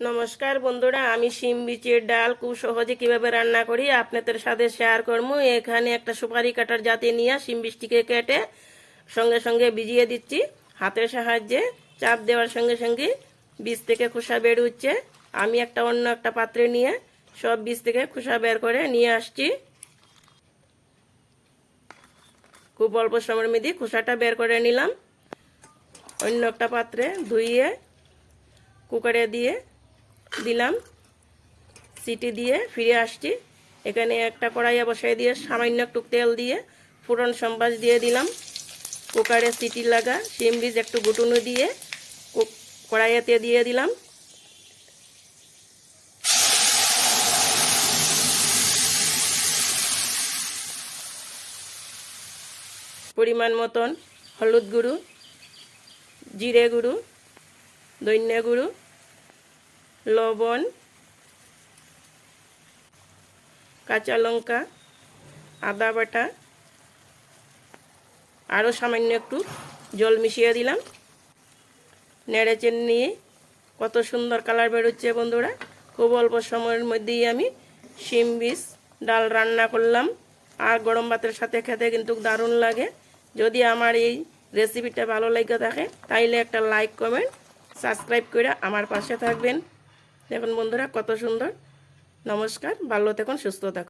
নমস্কার বন্ধুরা, আমি শিম বিচের ডাল খুব সহজে কিভাবে রান্না করি আপনাদের সাথে শেয়ার করবো। এখানে একটা সুপারি কাটার জাতি নিয়ে শিম বীজটিকে কেটে সঙ্গে সঙ্গে ভিজিয়ে দিচ্ছি। হাতের সাহায্যে চাপ দেওয়ার সঙ্গে সঙ্গে বীজ থেকে খোসা বের হচ্ছে। আমি অন্য একটা পাত্রে নিয়ে সব বীজ থেকে খোসা বের করে নিয়ে আসছি। খুব অল্প সময়ের মধ্যে খোসাটা বের করে নিলাম। অন্য একটা পাত্রে ধুইয়ে কুকারে দিয়ে দিলাম, সিটি দিয়ে ফিরে আসছি। এখানে একটা কড়াইয়ে বসাই দিয়ে সামান্য একটু তেল দিয়ে ফোড়ন সম্বাস দিয়ে দিলাম। কুকারে সিটি লাগা শিম বীজ একটু গুটুনো দিয়ে কড়াইয়েতে দিয়ে দিলাম। পরিমাণ মতন হলুদ গুঁড়ো, জিরে গুঁড়ো, ধনিয়া গুঁড়ো, লবণ, কাঁচা লঙ্কা, আদা বাটা, আরও সামান্য একটু জল মিশিয়ে দিলাম। নেড়েচেড়ে নিয়ে কত সুন্দর কালার বেরোচ্ছে বন্ধুরা। খুব অল্প সময়ের মধ্যেই আমি শিম বীজ ডাল রান্না করলাম। আর গরম ভাতের সাথে খেতে কিন্তু দারুণ লাগে। যদি আমার এই রেসিপিটা ভালো লেগে থাকে তাইলে একটা লাইক, কমেন্ট, সাবস্ক্রাইব করে আমার পাশে থাকবেন। দেখুন বন্ধুরা কত সুন্দর। নমস্কার, ভালো থাকুন, সুস্থ থাকুন।